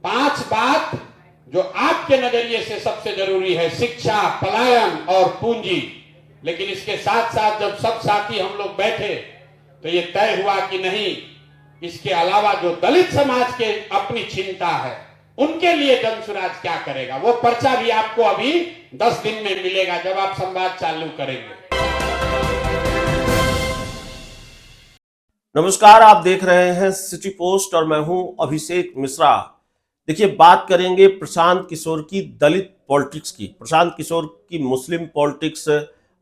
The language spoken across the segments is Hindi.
5 बात जो आपके नजरिए से सबसे जरूरी है, शिक्षा, पलायन और पूंजी। लेकिन इसके साथ साथ जब सब साथी हम लोग बैठे तो ये तय हुआ कि नहीं, इसके अलावा जो दलित समाज के अपनी चिंता है उनके लिए जनसुराज क्या करेगा, वो पर्चा भी आपको अभी 10 दिन में मिलेगा जब आप संवाद चालू करेंगे। नमस्कार, आप देख रहे हैं सिटी पोस्ट और मैं हूं अभिषेक मिश्रा। देखिए, बात करेंगे प्रशांत किशोर की दलित पॉलिटिक्स की। प्रशांत किशोर की मुस्लिम पॉलिटिक्स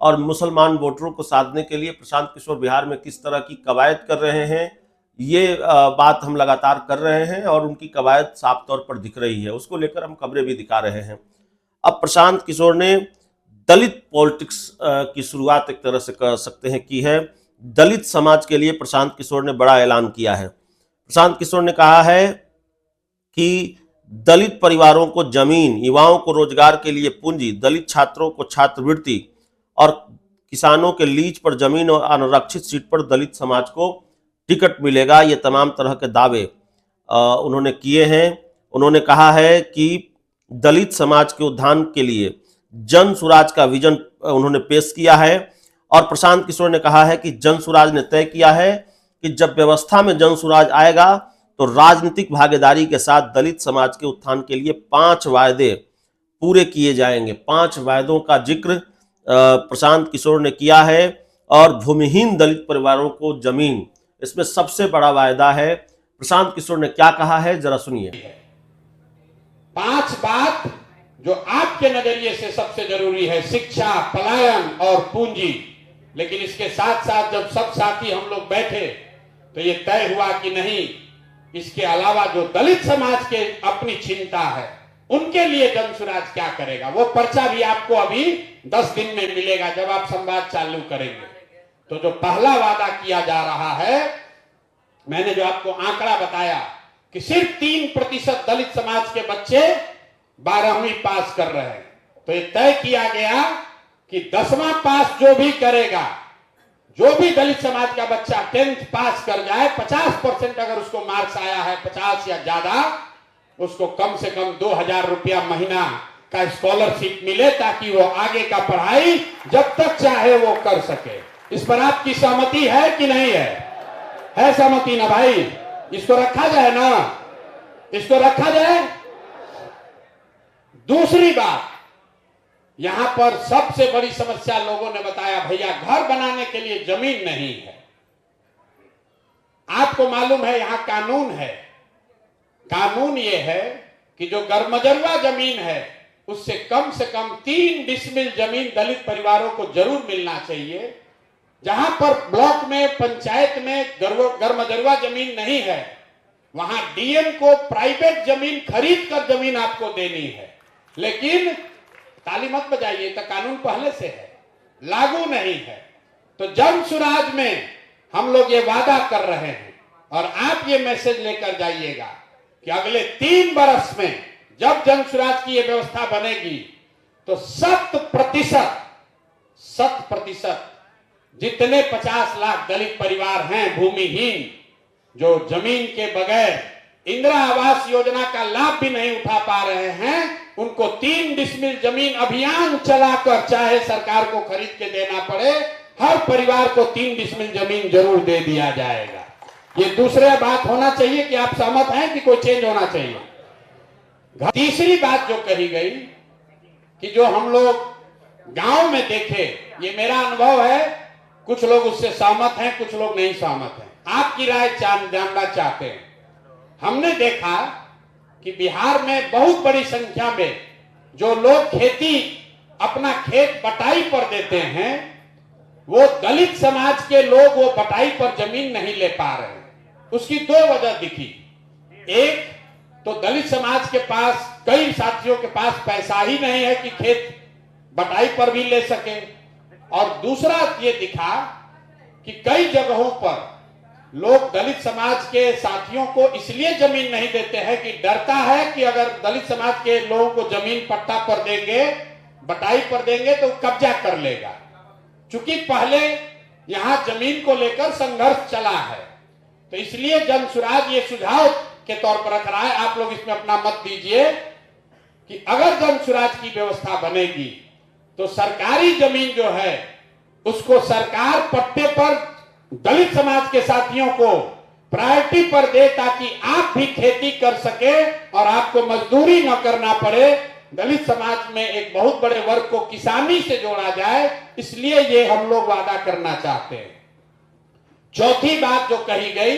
और मुसलमान वोटरों को साधने के लिए प्रशांत किशोर बिहार में किस तरह की कवायद कर रहे हैं, ये बात हम लगातार कर रहे हैं और उनकी कवायद साफ तौर पर दिख रही है। उसको लेकर हम खबरें भी दिखा रहे हैं। अब प्रशांत किशोर ने दलित पॉलिटिक्स की शुरुआत एक तरह से कह सकते हैं की है। दलित समाज के लिए प्रशांत किशोर ने बड़ा ऐलान किया है। प्रशांत किशोर ने कहा है कि दलित परिवारों को जमीन, युवाओं को रोजगार के लिए पूंजी, दलित छात्रों को छात्रवृत्ति और किसानों के लीज पर जमीन और अनारक्षित सीट पर दलित समाज को टिकट मिलेगा। ये तमाम तरह के दावे उन्होंने किए हैं। उन्होंने कहा है कि दलित समाज के उत्थान के लिए जन सुराज का विजन उन्होंने पेश किया है। और प्रशांत किशोर ने कहा है कि जन सुराज ने तय किया है कि जब व्यवस्था में जन सुराज आएगा तो राजनीतिक भागीदारी के साथ दलित समाज के उत्थान के लिए 5 वायदे पूरे किए जाएंगे। 5 वायदों का जिक्र प्रशांत किशोर ने किया है। और भूमिहीन दलित परिवारों को जमीन, इसमें सबसे बड़ा वायदा है। प्रशांत किशोर ने क्या कहा है, जरा सुनिए। 5 बात जो आपके नजरिए से सबसे जरूरी है, शिक्षा, पलायन और पूंजी। लेकिन इसके साथ साथ जब सब साथी हम लोग बैठे तो ये तय हुआ कि नहीं, इसके अलावा जो दलित समाज के अपनी चिंता है उनके लिए जनसुराज क्या करेगा, वो पर्चा भी आपको अभी 10 दिन में मिलेगा जब आप संवाद चालू करेंगे। तो जो पहला वादा किया जा रहा है, मैंने जो आपको आंकड़ा बताया कि सिर्फ 3% दलित समाज के बच्चे 12वीं पास कर रहे हैं, तो ये तय किया गया कि 10वां पास जो भी करेगा, जो भी दलित समाज का बच्चा 10th पास कर जाए, 50% अगर उसको मार्क्स आया है, 50 या ज्यादा, उसको कम से कम 2000 रुपया महीना का स्कॉलरशिप मिले ताकि वो आगे का पढ़ाई जब तक चाहे वो कर सके। इस पर आपकी सहमति है कि नहीं है सहमति ना भाई? इसको रखा जाए ना, इसको रखा जाए। दूसरी बात, यहां पर सबसे बड़ी समस्या लोगों ने बताया, भैया घर बनाने के लिए जमीन नहीं है। आपको मालूम है यहां कानून है। कानून यह है कि जो गरमजरुआ जमीन है उससे कम 3 डिसमिल जमीन दलित परिवारों को जरूर मिलना चाहिए। जहां पर ब्लॉक में, पंचायत में गरमजरुआ जमीन नहीं है, वहां डीएम को प्राइवेट जमीन खरीद कर जमीन आपको देनी है। लेकिन ताली मत बजाइए, तो कानून पहले से है, लागू नहीं है। तो जन सुराज में हम लोग ये वादा कर रहे हैं और आप ये मैसेज लेकर जाइएगा कि अगले 3 वर्ष में जब जन सुराज की ये व्यवस्था बनेगी तो 100% जितने 50 लाख दलित परिवार हैं भूमिहीन, जो जमीन के बगैर इंदिरा आवास योजना का लाभ भी नहीं उठा पा रहे हैं, उनको 3 डिसमिल जमीन अभियान चलाकर, चाहे सरकार को खरीद के देना पड़े, हर परिवार को 3 डिसमिल जमीन जरूर दे दिया जाएगा। ये दूसरा बात होना चाहिए कि आप सहमत हैं कि कोई चेंज होना चाहिए। तीसरी बात जो कही गई कि जो हम लोग गांव में देखे, ये मेरा अनुभव है, कुछ लोग उससे सहमत हैं, कुछ लोग नहीं सहमत हैं, आपकी राय जानना चाहते हैं। हमने देखा कि बिहार में बहुत बड़ी संख्या में जो लोग खेती, अपना खेत बटाई पर देते हैं, वो दलित समाज के लोग वो बटाई पर जमीन नहीं ले पा रहे हैं। उसकी 2 वजह दिखी। एक तो दलित समाज के पास, कई साथियों के पास पैसा ही नहीं है कि खेत बटाई पर भी ले सके। और दूसरा ये दिखा कि कई जगहों पर लोग दलित समाज के साथियों को इसलिए जमीन नहीं देते हैं कि डरता है कि अगर दलित समाज के लोगों को जमीन पट्टा पर देंगे, बटाई पर देंगे तो कब्जा कर लेगा। चूंकि पहले यहां जमीन को लेकर संघर्ष चला है, तो इसलिए जनसुराज ये सुझाव के तौर पर रख रहा है। आप लोग इसमें अपना मत दीजिए कि अगर जन स्वराज की व्यवस्था बनेगी तो सरकारी जमीन जो है उसको सरकार पट्टे पर दलित समाज के साथियों को प्रायोरिटी पर दे, ताकि आप भी खेती कर सके और आपको मजदूरी न करना पड़े। दलित समाज में एक बहुत बड़े वर्ग को किसानी से जोड़ा जाए, इसलिए ये हम लोग वादा करना चाहते हैं। चौथी बात जो कही गई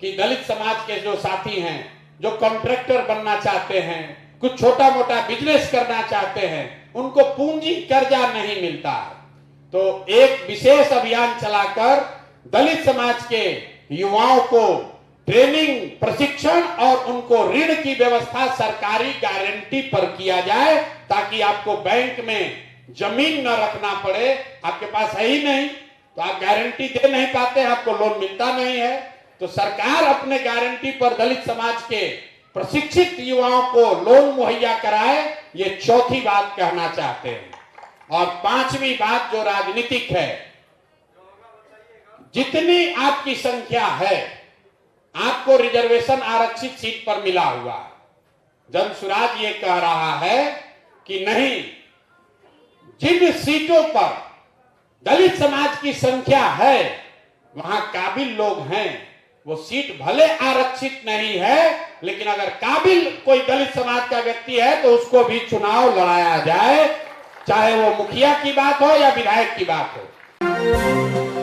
कि दलित समाज के जो साथी हैं, जो कॉन्ट्रैक्टर बनना चाहते हैं, कुछ छोटा मोटा बिजनेस करना चाहते हैं, उनको पूंजी कर्जा नहीं मिलता है। तो एक विशेष अभियान चलाकर दलित समाज के युवाओं को ट्रेनिंग, प्रशिक्षण और उनको ऋण की व्यवस्था सरकारी गारंटी पर किया जाए, ताकि आपको बैंक में जमीन न रखना पड़े। आपके पास है ही नहीं तो आप गारंटी दे नहीं पाते, आपको लोन मिलता नहीं है। तो सरकार अपने गारंटी पर दलित समाज के प्रशिक्षित युवाओं को लोन मुहैया कराए, ये चौथी बात कहना चाहते हैं। और पांचवी बात जो राजनीतिक है, जितनी आपकी संख्या है आपको रिजर्वेशन आरक्षित सीट पर मिला हुआ है। जन स्वराज ये कह रहा है कि नहीं, जिन सीटों पर दलित समाज की संख्या है वहां काबिल लोग हैं, वो सीट भले आरक्षित नहीं है, लेकिन अगर काबिल कोई दलित समाज का व्यक्ति है तो उसको भी चुनाव लड़ाया जाए, चाहे वो मुखिया की बात हो या विधायक की बात हो।